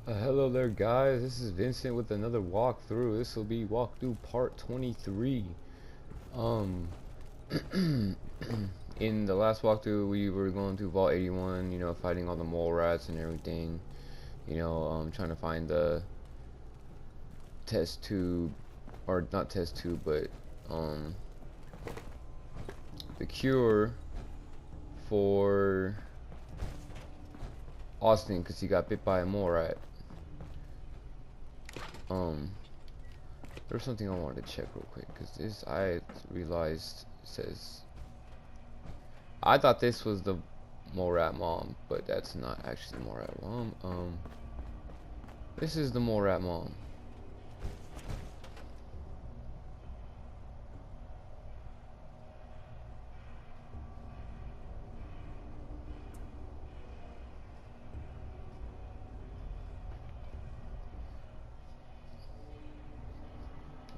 Hello there guys, this is Vincent with another walkthrough. This will be walkthrough part 23. Um, in the last walkthrough we were going through Vault 81, fighting all the mole rats and everything. Trying to find the test tube, or not test tube, but um, the cure for Austin because he got bit by a mole rat. There's something I wanted to check real quick because this I realized says I thought this was the mole rat mom, but that's not actually the mole rat mom. This is the mole rat mom.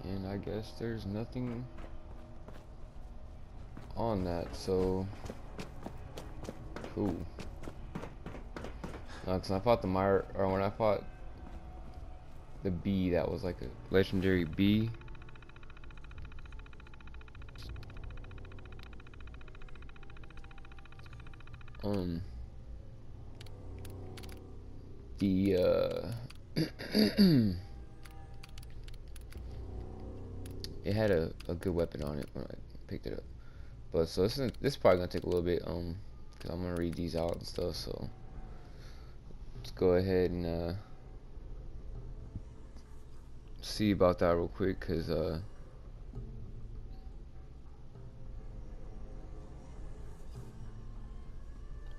And I guess there's nothing on that, so cool. Cause I fought the Meyer, or when I fought the bee, that was like a legendary bee. The it had a good weapon on it when I picked it up. But so this is probably gonna take a little bit, because I'm gonna read these out and stuff. So let's go ahead and see about that real quick, cause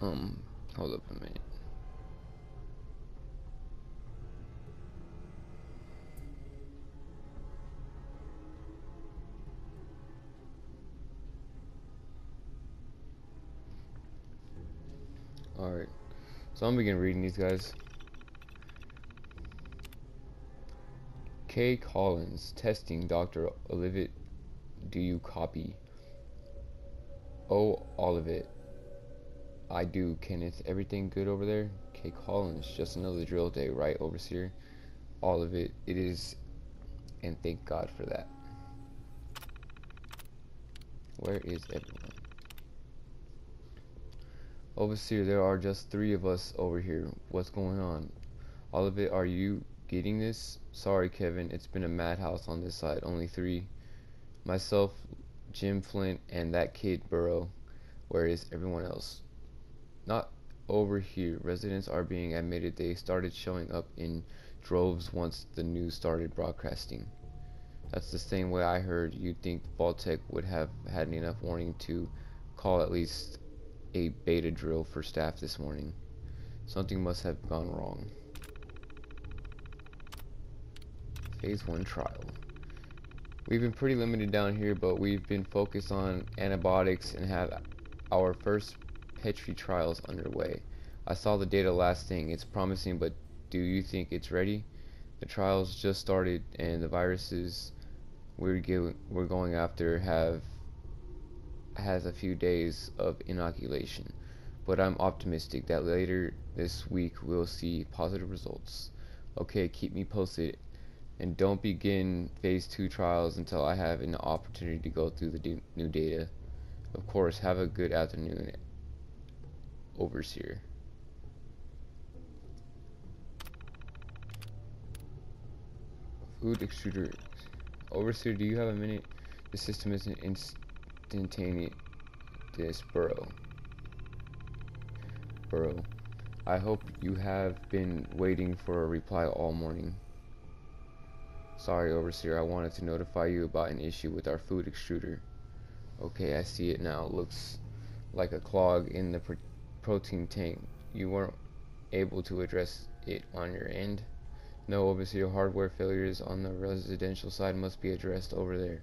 hold up a minute. All right, so I'm gonna begin reading these guys. K. Collins, testing, Dr. Olivet, do you copy? Oh, Olivet, I do, Kenneth. Everything good over there? K. Collins, just another drill day, right, Overseer? Olivet, it is, and thank God for that. Where is everyone? Overseer, there are just 3 of us over here. What's going on? Olivet, are you getting this? Sorry, Kevin, it's been a madhouse on this side. Only 3. Myself, Jim Flint, and that kid Burrow. Where is everyone else? Not over here. Residents are being admitted. They started showing up in droves once the news started broadcasting. That's the same way I heard. You'd think Vault-Tec would have had enough warning to call at least a beta drill for staff this morning. Something must have gone wrong. Phase 1 trial. We've been pretty limited down here, but we've been focused on antibiotics and have our first Petri trials underway. I saw the data last thing. It's promising, but do you think it's ready? The trials just started, and the viruses we're going after has a few days of inoculation. But I'm optimistic that later this week we'll see positive results. Okay, keep me posted. And don't begin phase 2 trials until I have an opportunity to go through the new data. Of course, have a good afternoon, Overseer. Food extruder. Overseer, do you have a minute? The system is instantaneous. Burrow. I hope you have been waiting for a reply all morning. Sorry, Overseer, I wanted to notify you about an issue with our food extruder. Okay, I see it now. It looks like a clog in the protein tank. You weren't able to address it on your end? No, Overseer, hardware failures on the residential side must be addressed over there.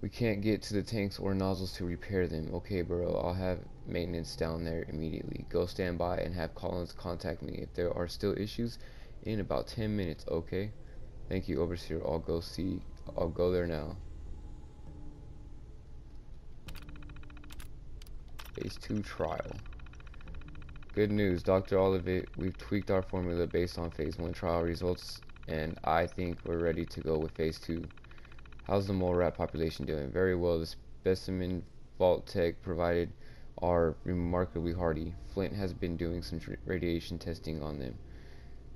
We can't get to the tanks or nozzles to repair them. Okay, Burrow, I'll have maintenance down there immediately. Go stand by and have Collins contact me if there are still issues in about 10 minutes, okay? Thank you, Overseer. I'll go there now. Phase 2 trial. Good news, Dr. Olivet. We've tweaked our formula based on phase 1 trial results, and I think we're ready to go with phase 2. How's the mole rat population doing? Very well. The specimen Vault-Tec provided are remarkably hardy. Flint has been doing some radiation testing on them.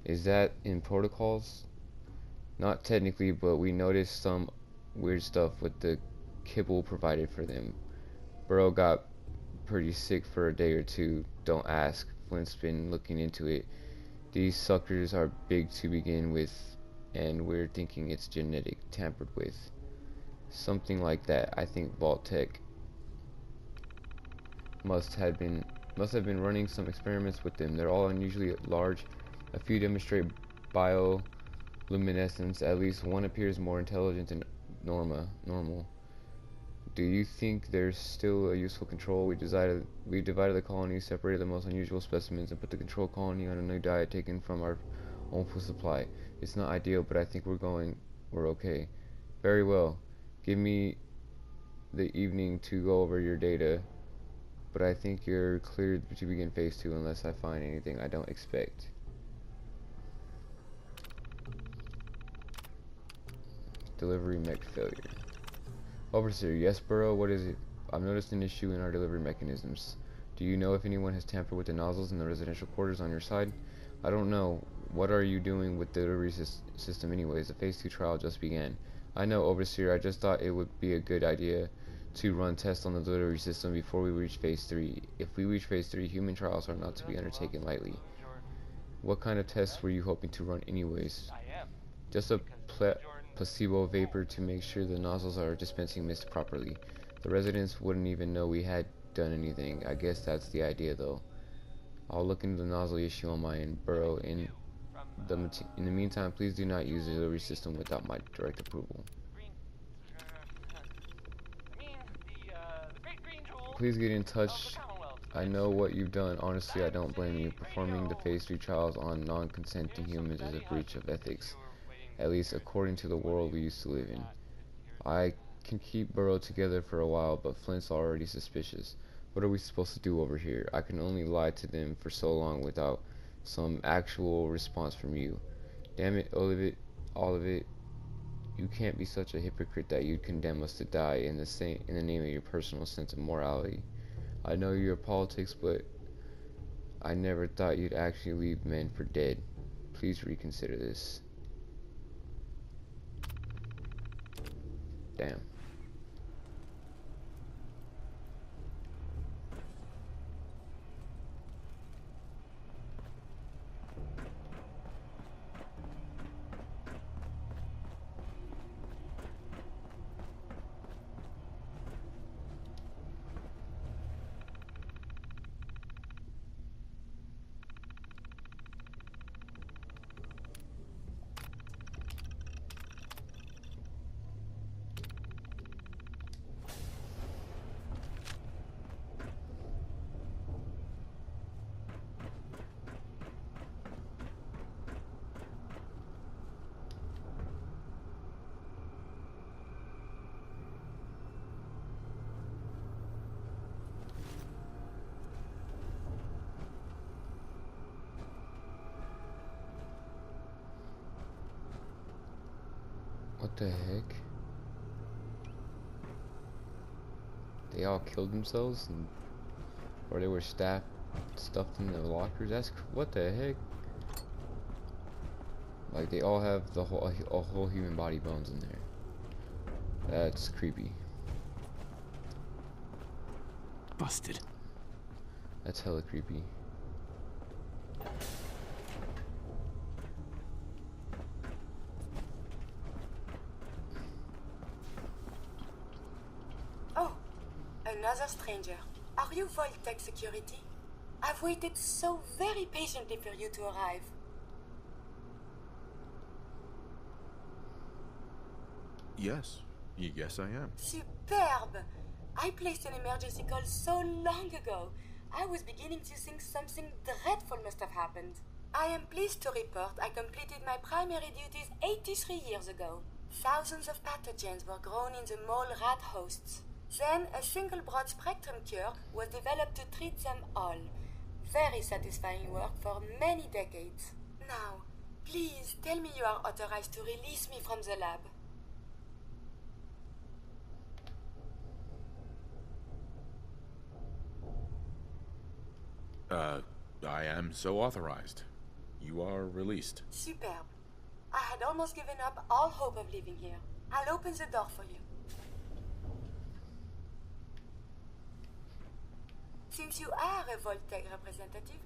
Is that in protocols? Not technically, but we noticed some weird stuff with the kibble provided for them. Burrow got pretty sick for a day or two. Don't ask. Flint's been looking into it. These suckers are big to begin with, and we're thinking it's genetic, tampered with. Something like that. I think Vault-Tec must have been running some experiments with them. They're all unusually large. A few demonstrate bioluminescence. At least one appears more intelligent than normal. Do you think there's still a useful control? We divided the colony, separated the most unusual specimens, and put the control colony on a new diet taken from our own food supply. It's not ideal, but I think we're okay. Very well. Give me the evening to go over your data, but I think you're cleared to begin phase 2 unless I find anything I don't expect. Delivery mech failure. Overseer, yes, Burrow, what is it? I've noticed an issue in our delivery mechanisms. Do you know if anyone has tampered with the nozzles in the residential quarters on your side? I don't know. What are you doing with the delivery system anyways? The phase 2 trial just began. I know, Overseer, I just thought it would be a good idea to run tests on the delivery system before we reach phase 3. If we reach phase 3, human trials are not to be undertaken lightly. What kind of tests were you hoping to run anyways? Just a placebo vapor to make sure the nozzles are dispensing mist properly. The residents wouldn't even know we had done anything. I guess that's the idea, though. I'll look into the nozzle issue on my end. Burrow, in the meantime, please do not use the delivery system without my direct approval. Please get in touch. I know what you've done. Honestly, I don't blame you. Performing the phase 3 trials on non-consenting humans is a breach of ethics, at least according to the world we used to live in. I can keep Burrow together for a while, but Flint's already suspicious. What are we supposed to do over here? I can only lie to them for so long without some actual response from you. Damn it, Olivet, you can't be such a hypocrite that you'd condemn us to die in the name of your personal sense of morality. I know your politics, but I never thought you'd actually leave men for dead. Please reconsider this. Damn. What the heck? They all killed themselves, or they were stuffed in their lockers. What the heck? Like they all have a whole human body bones in there. That's creepy. Busted. That's hella creepy. Another stranger. Are you Vault-Tec security? I've waited so very patiently for you to arrive. Yes. Yes, I am. Superb! I placed an emergency call so long ago. I was beginning to think something dreadful must have happened. I am pleased to report I completed my primary duties 83 years ago. Thousands of pathogens were grown in the mole rat hosts. Then a single broad-spectrum cure was developed to treat them all. Very satisfying work for many decades. Now, please tell me you are authorized to release me from the lab. I am so authorized. You are released. Superb. I had almost given up all hope of leaving here. I'll open the door for you. Since you are a Voltec representative,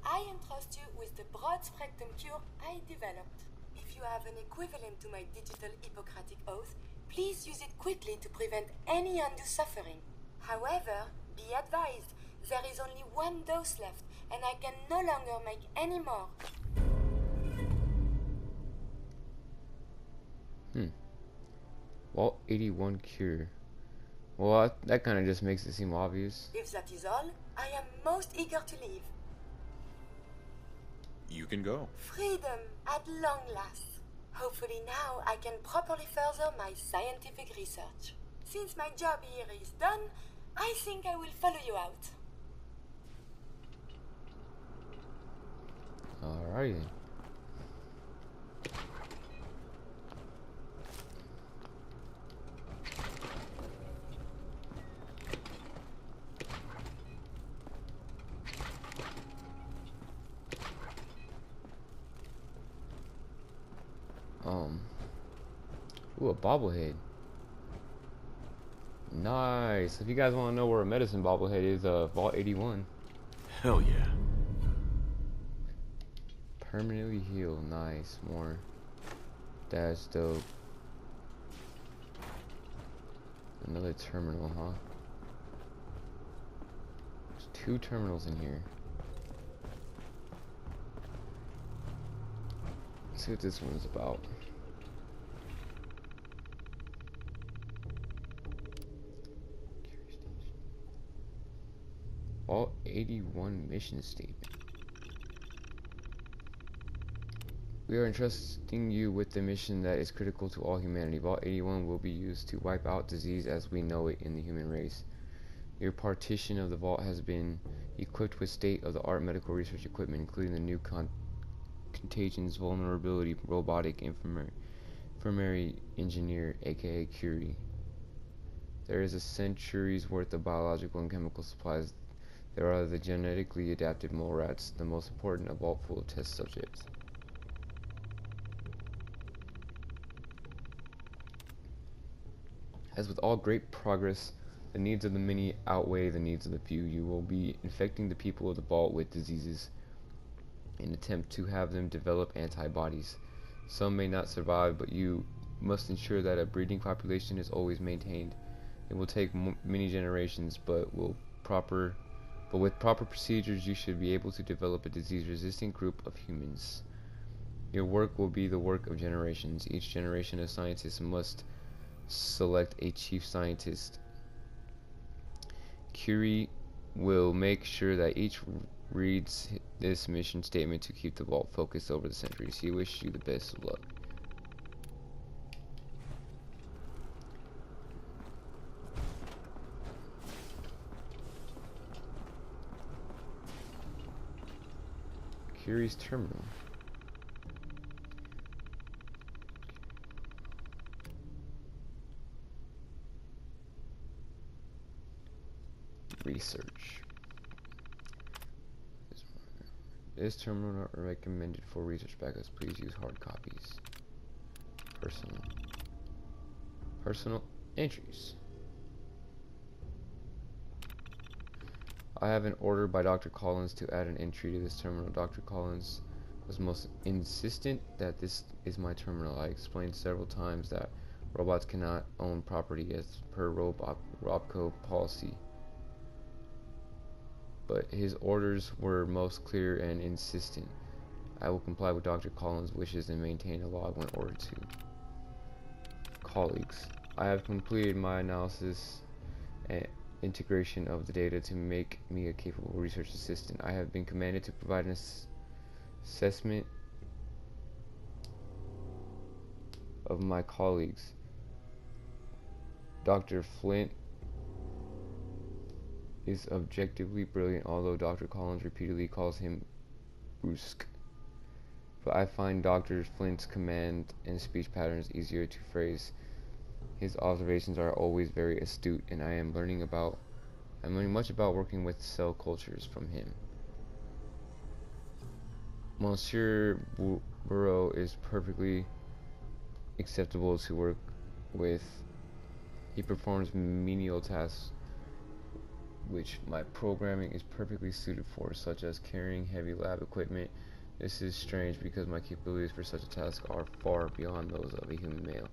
I entrust you with the broad-spectrum cure I developed. If you have an equivalent to my digital Hippocratic oath, please use it quickly to prevent any undue suffering. However, be advised, there is only one dose left, and I can no longer make any more. Vault 81 cure. Well, that kind of just makes it seem obvious. If that is all, I am most eager to leave. You can go. Freedom at long last. Hopefully now I can properly further my scientific research. Since my job here is done, I think I will follow you out. Alrighty then. Ooh, a bobblehead. Nice. If you guys want to know where a medicine bobblehead is, Vault 81. Hell yeah. Permanently healed. Nice. More. That's dope. Another terminal, huh? There's 2 terminals in here. Let's see what this one's about. Vault 81 mission statement. We are entrusting you with the mission that is critical to all humanity. Vault 81 will be used to wipe out disease as we know it in the human race. Your partition of the vault has been equipped with state-of-the-art medical research equipment, including the new contagions vulnerability robotic infirmary engineer, aka Curie. There is a century's worth of biological and chemical supplies. There are the genetically adapted mole rats, the most important of all full test subjects. As with all great progress, the needs of the many outweigh the needs of the few. You will be infecting the people of the vault with diseases in an attempt to have them develop antibodies. Some may not survive, but you must ensure that a breeding population is always maintained. It will take many generations, but with proper procedures, you should be able to develop a disease-resistant group of humans. Your work will be the work of generations. Each generation of scientists must select a chief scientist. Curie will make sure that each reads this mission statement to keep the vault focused over the centuries. He wishes you the best of luck. Curie's terminal. Research. This terminal not recommended for research backups. Please use hard copies. Personal entries. I have an order by Dr. Collins to add an entry to this terminal. Dr. Collins was most insistent that this is my terminal. I explained several times that robots cannot own property as per Robco policy. But his orders were most clear and insistent. I will comply with Dr. Collins' wishes and maintain a log when ordered to. Colleagues, I have completed my analysis and integration of the data to make me a capable research assistant. I have been commanded to provide an assessment of my colleagues. Dr. Flint is objectively brilliant, although Dr. Collins repeatedly calls him brusque. But I find Dr. Flint's command and speech patterns easier to phrase. His observations are always very astute, and I'm learning much about working with cell cultures from him. Monsieur Burrow is perfectly acceptable to work with. He performs menial tasks which my programming is perfectly suited for, such as carrying heavy lab equipment. This is strange because my capabilities for such a task are far beyond those of a human male.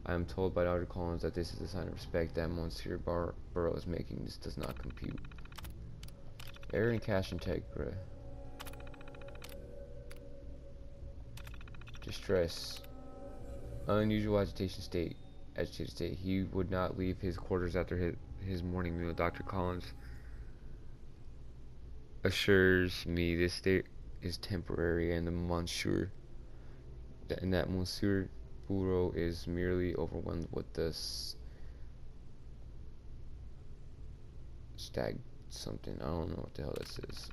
I am told by Dr. Collins that this is a sign of respect that Monsieur Burrow is making. This does not compute. Error in cache integra. Distress. Unusual agitated state. He would not leave his quarters after his morning meal. Dr. Collins assures me this state is temporary and that Monsieur Burrow is merely overwhelmed with the stag something. I don't know what the hell this is.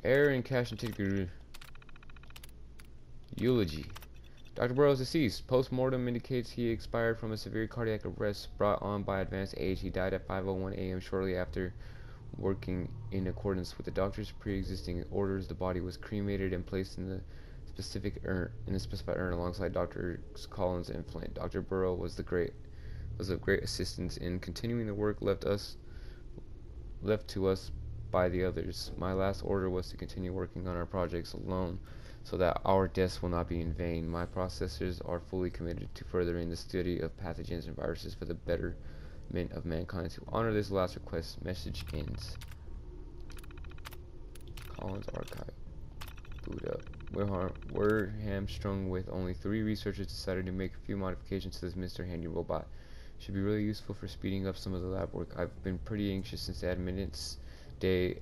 Error in cache integrity. Eulogy. Dr. Burrow is deceased. Post-mortem indicates he expired from a severe cardiac arrest brought on by advanced age. He died at 5:01 a.m. shortly after working in accordance with the doctor's pre-existing orders. The body was cremated and placed in the specified urn alongside Dr. Collins and Flint. Dr. Burrow was of great assistance in continuing the work left to us by the others. My last order was to continue working on our projects alone, so that our deaths will not be in vain. My processors are fully committed to furthering the study of pathogens and viruses for the betterment of mankind. To honor this last request, message ends. Collins Archive. Boot up. We're hamstrung with only 3 researchers decided to make a few modifications to this Mr. Handy robot. Should be really useful for speeding up some of the lab work. I've been pretty anxious since the admittance day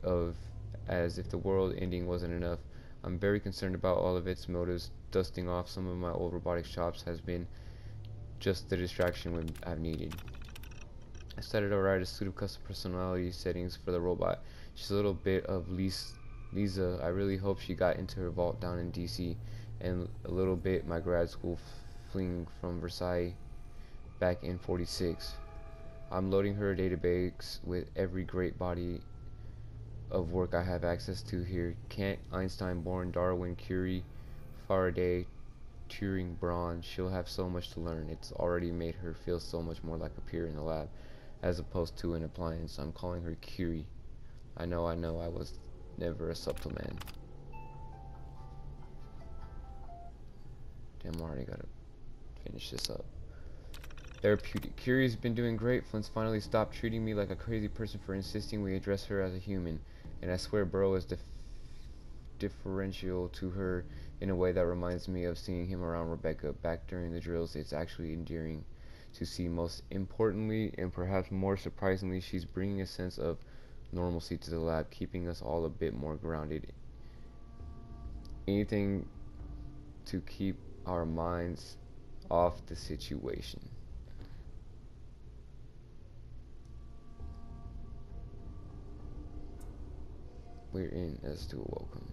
as if the world ending wasn't enough. I'm very concerned about all of its motives. Dusting off some of my old robotic shops has been just the distraction I've needed. I started to write a suite of custom personality settings for the robot. She's a little bit of Lisa. I really hope she got into her vault down in DC, and a little bit my grad school fling from Versailles back in '46. I'm loading her database with every great body of work I have access to here. Kant, Einstein, Born, Darwin, Curie, Faraday, Turing, Braun. She'll have so much to learn. It's already made her feel so much more like a peer in the lab as opposed to an appliance. I'm calling her Curie. I know, I was never a subtle man. Damn, I already gotta finish this up. Therapeutic. Curie's been doing great. Flint's finally stopped treating me like a crazy person for insisting we address her as a human. And I swear Burrow is differential to her in a way that reminds me of seeing him around Rebecca back during the drills. It's actually endearing to see. Most importantly, and perhaps more surprisingly, she's bringing a sense of normalcy to the lab, keeping us all a bit more grounded. Anything to keep our minds off the situation. We're in as to a welcome.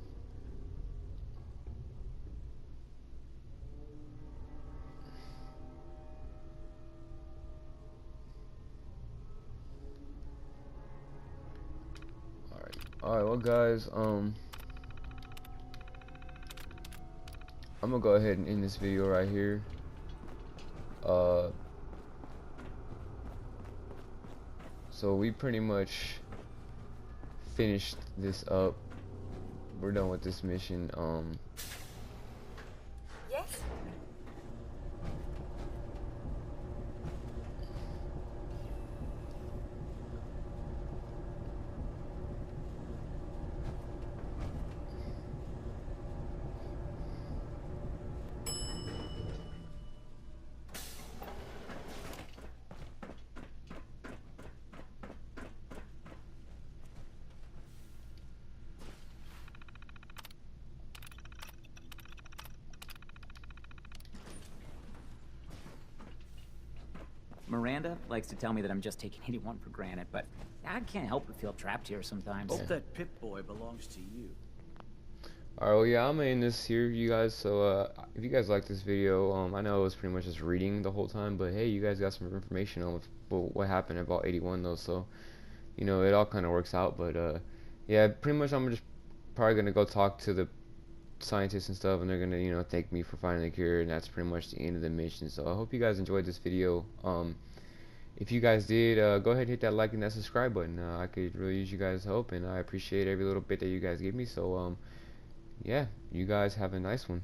Alright, well guys, I'm gonna go ahead and end this video right here. So we pretty much finished this up. We're done with this mission. Yes? Miranda likes to tell me that I'm just taking 81 for granted, but I can't help but feel trapped here sometimes. Hope that Pip-Boy belongs to you. Alright, well, yeah, I'm gonna end this here, you guys. So, if you guys like this video, I know it was pretty much just reading the whole time, but hey, you guys got some information on what happened at Vault 81, though. So, you know, it all kind of works out. But yeah, pretty much, I'm just probably gonna go talk to the scientists and stuff, and they're gonna, you know, thank me for finding the cure, and that's pretty much the end of the mission. So, I hope you guys enjoyed this video. If you guys did, go ahead and hit that like and that subscribe button. I could really use you guys' help, and I appreciate every little bit that you guys give me. So, yeah, you guys have a nice one.